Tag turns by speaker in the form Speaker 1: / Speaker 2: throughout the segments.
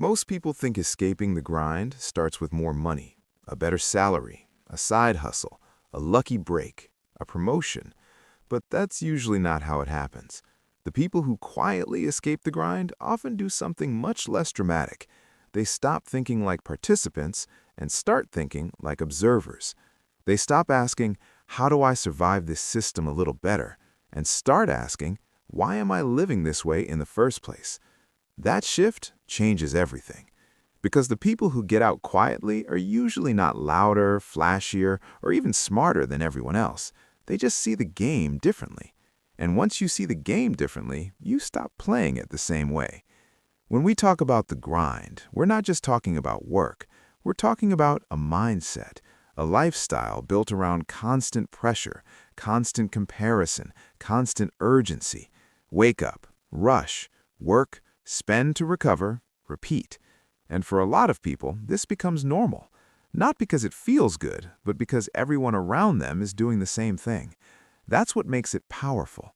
Speaker 1: Most people think escaping the grind starts with more money, a better salary, a side hustle, a lucky break, a promotion. But that's usually not how it happens. The people who quietly escape the grind often do something much less dramatic. They stop thinking like participants and start thinking like observers. They stop asking, how do I survive this system a little better? And start asking, why am I living this way in the first place? That shift changes everything. Because the people who get out quietly are usually not louder, flashier, or even smarter than everyone else. They just see the game differently. And once you see the game differently, you stop playing it the same way. When we talk about the grind, we're not just talking about work. We're talking about a mindset, a lifestyle built around constant pressure, constant comparison, constant urgency. Wake up, rush, work, spend to recover, repeat. And for a lot of people, this becomes normal. Not because it feels good, but because everyone around them is doing the same thing. That's what makes it powerful.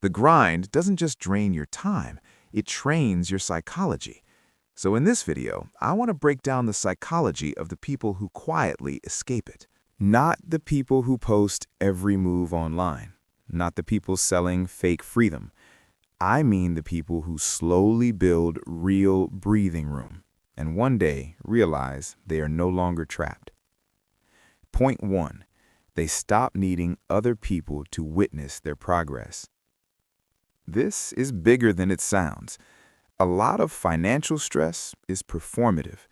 Speaker 1: The grind doesn't just drain your time, it trains your psychology. So in this video, I want to break down the psychology of the people who quietly escape it. Not the people who post every move online. Not the people selling fake freedom. I mean the people who slowly build real breathing room and one day realize they are no longer trapped. Point 1. They stop needing other people to witness their progress. This is bigger than it sounds. A lot of financial stress is performative.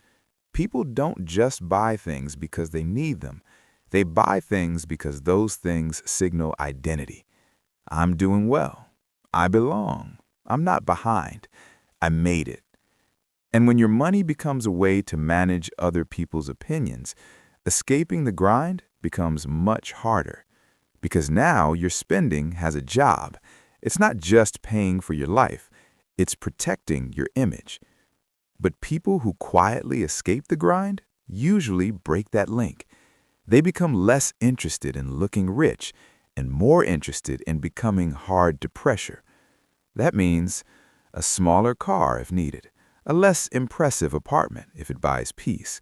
Speaker 1: People don't just buy things because they need them. They buy things because those things signal identity. I'm doing well. I belong. I'm not behind. I made it. And when your money becomes a way to manage other people's opinions, escaping the grind becomes much harder. Because now your spending has a job. It's not just paying for your life. It's protecting your image. But people who quietly escape the grind usually break that link. They become less interested in looking rich and more interested in becoming hard to pressure. That means a smaller car if needed, a less impressive apartment if it buys peace,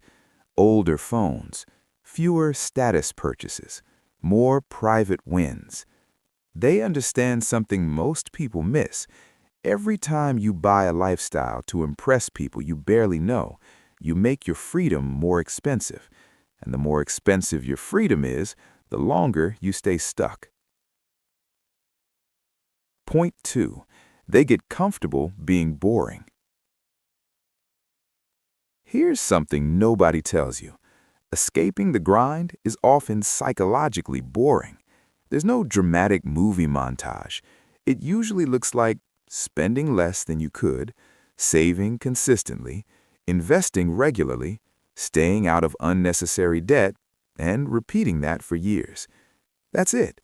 Speaker 1: older phones, fewer status purchases, more private wins. They understand something most people miss. Every time you buy a lifestyle to impress people you barely know, you make your freedom more expensive. And the more expensive your freedom is, the longer you stay stuck. Point 2. They get comfortable being boring. Here's something nobody tells you. Escaping the grind is often psychologically boring. There's no dramatic movie montage. It usually looks like spending less than you could, saving consistently, investing regularly, staying out of unnecessary debt, and repeating that for years. That's it.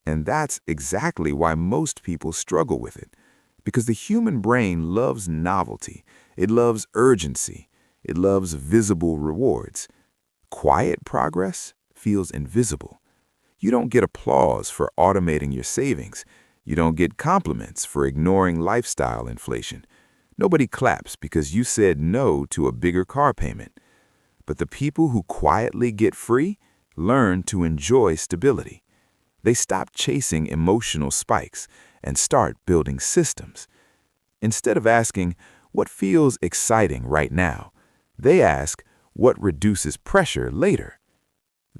Speaker 1: And that's exactly why most people struggle with it. Because the human brain loves novelty. It loves urgency. It loves visible rewards. Quiet progress feels invisible. You don't get applause for automating your savings. You don't get compliments for ignoring lifestyle inflation. Nobody claps because you said no to a bigger car payment. But the people who quietly get free learn to enjoy stability. They stop chasing emotional spikes and start building systems. Instead of asking, what feels exciting right now, they ask, what reduces pressure later?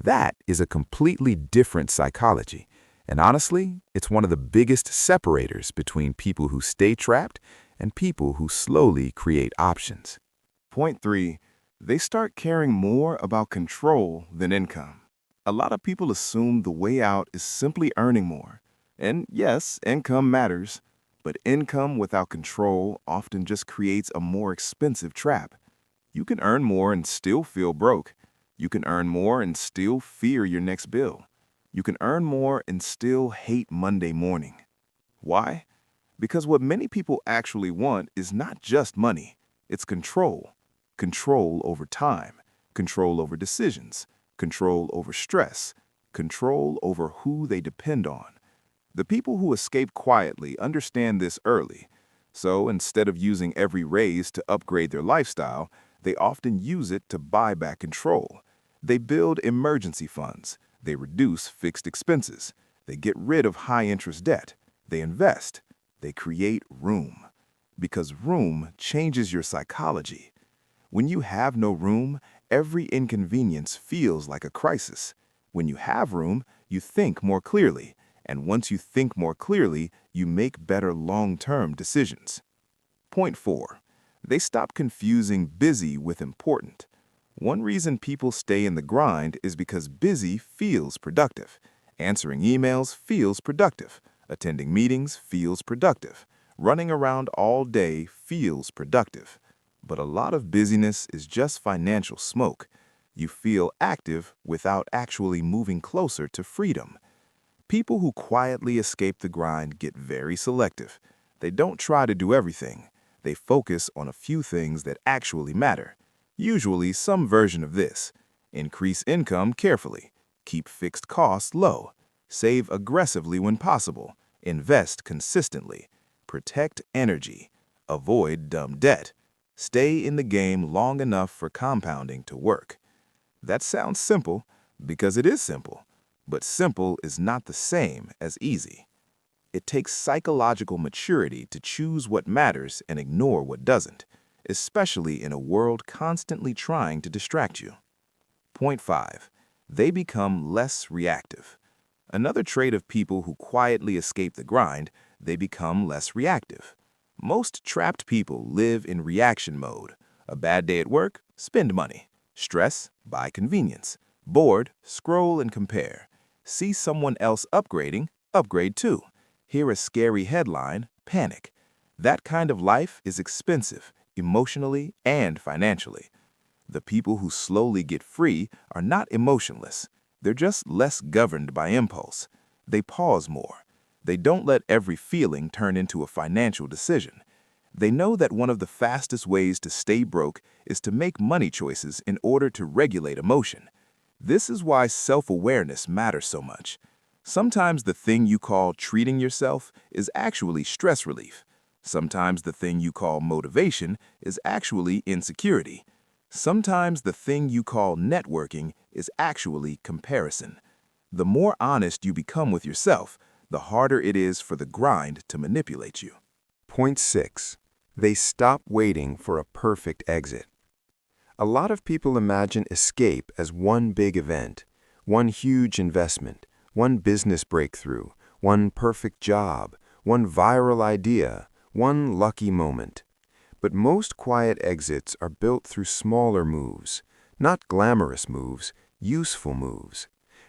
Speaker 1: That is a completely different psychology. And honestly, it's one of the biggest separators between people who stay trapped and people who slowly create options. Point 3. They start caring more about control than income. A lot of people assume the way out is simply earning more. And yes, income matters, but income without control often just creates a more expensive trap. You can earn more and still feel broke. You can earn more and still fear your next bill. You can earn more and still hate Monday morning. Why? Because what many people actually want is not just money, it's control. Control over time, control over decisions, control over stress, control over who they depend on. The people who escape quietly understand this early. So instead of using every raise to upgrade their lifestyle, they often use it to buy back control. They build emergency funds. They reduce fixed expenses. They get rid of high-interest debt. They invest. They create room. Because room changes your psychology. When you have no room, every inconvenience feels like a crisis. When you have room, you think more clearly. And once you think more clearly, you make better long-term decisions. Point 4. They stop confusing busy with important. One reason people stay in the grind is because busy feels productive. Answering emails feels productive. Attending meetings feels productive. Running around all day feels productive. But a lot of busyness is just financial smoke. You feel active without actually moving closer to freedom. People who quietly escape the grind get very selective. They don't try to do everything. They focus on a few things that actually matter. Usually some version of this. Increase income carefully. Keep fixed costs low. Save aggressively when possible. Invest consistently. Protect energy. Avoid dumb debt. Stay in the game long enough for compounding to work. That sounds simple because it is simple, but simple is not the same as easy. It takes psychological maturity to choose what matters and ignore what doesn't, especially in a world constantly trying to distract you. Point 5. They become less reactive. Another trait of people who quietly escape the grind, they become less reactive. Most trapped people live in reaction mode. A bad day at work, spend money. Stress, buy convenience. Bored, scroll and compare. See someone else upgrading, upgrade too. Hear a scary headline, panic. That kind of life is expensive, emotionally and financially. The people who slowly get free are not emotionless. They're just less governed by impulse. They pause more. They don't let every feeling turn into a financial decision. They know that one of the fastest ways to stay broke is to make money choices in order to regulate emotion. This is why self-awareness matters so much. Sometimes the thing you call treating yourself is actually stress relief. Sometimes the thing you call motivation is actually insecurity. Sometimes the thing you call networking is actually comparison. The more honest you become with yourself, the harder it is for the grind to manipulate you. Point 6. They stop waiting for a perfect exit. A lot of people imagine escape as one big event, one huge investment, one business breakthrough, one perfect job, one viral idea, one lucky moment. But most quiet exits are built through smaller moves, not glamorous moves, useful moves.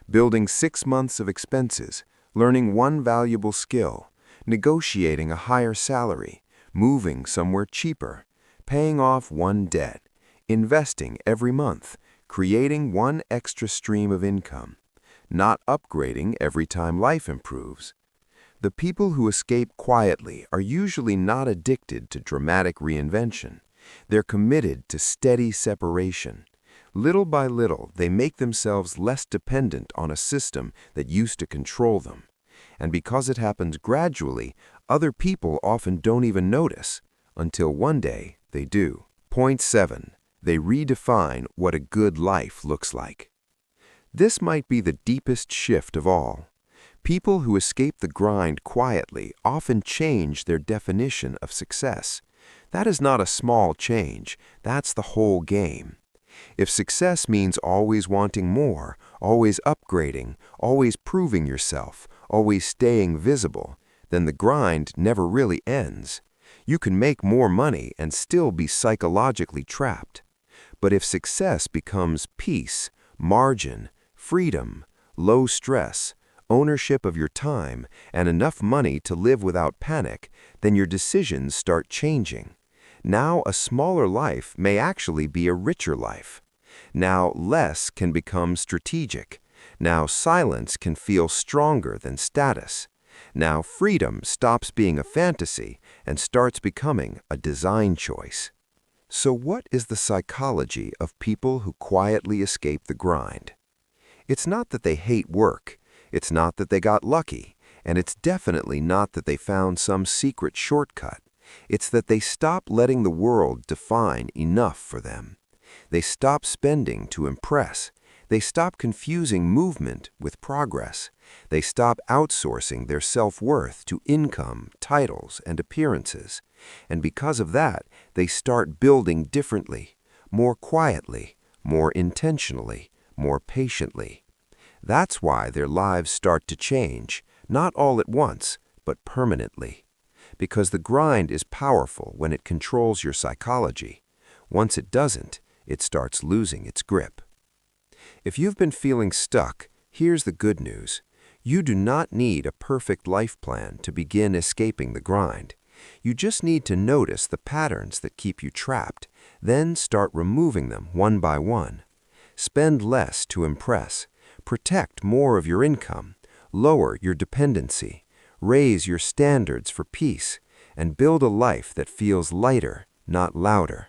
Speaker 1: Building 6 months of expenses, learning one valuable skill, negotiating a higher salary, moving somewhere cheaper, paying off one debt, investing every month, creating one extra stream of income, not upgrading every time life improves. The people who escape quietly are usually not addicted to dramatic reinvention. They're committed to steady separation. Little by little, they make themselves less dependent on a system that used to control them. And because it happens gradually, other people often don't even notice, until one day they do. Point 7. They redefine what a good life looks like. This might be the deepest shift of all. People who escape the grind quietly often change their definition of success. That is not a small change, that's the whole game. If success means always wanting more, always upgrading, always proving yourself, always staying visible, then the grind never really ends. You can make more money and still be psychologically trapped. But if success becomes peace, margin, freedom, low stress, ownership of your time, and enough money to live without panic, then your decisions start changing. Now a smaller life may actually be a richer life. Now less can become strategic. Now silence can feel stronger than status. Now freedom stops being a fantasy and starts becoming a design choice. So what is the psychology of people who quietly escape the grind? It's not that they hate work. It's not that they got lucky, and it's definitely not that they found some secret shortcut.
Speaker 2: It's that they stop letting the world define enough for them. They stop spending to impress. They stop confusing movement with progress. They stop outsourcing their self-worth to income, titles, and appearances. And because of that, they start building differently, more quietly, more intentionally, more patiently. That's why their lives start to change, not all at once, but permanently. Because the grind is powerful when it controls your psychology. Once it doesn't, it starts losing its grip. If you've been feeling stuck, here's the good news. You do not need a perfect life plan to begin escaping the grind. You just need to notice the patterns that keep you trapped, then start removing them one by one. Spend less to impress. Protect more of your income. Lower your dependency. Raise your standards for peace. And build a life that feels lighter, not louder.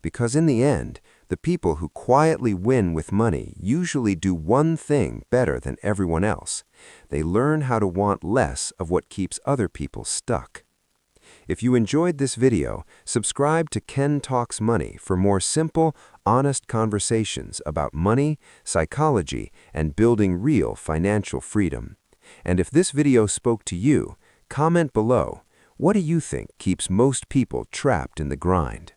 Speaker 2: Because in the end, the people who quietly win with money usually do one thing better than everyone else. They learn how to want less of what keeps other people stuck. If you enjoyed this video, subscribe to Ken Talks Money for more simple, honest conversations about money, psychology, and building real financial freedom. And if this video spoke to you, comment below. What do you think keeps most people trapped in the grind?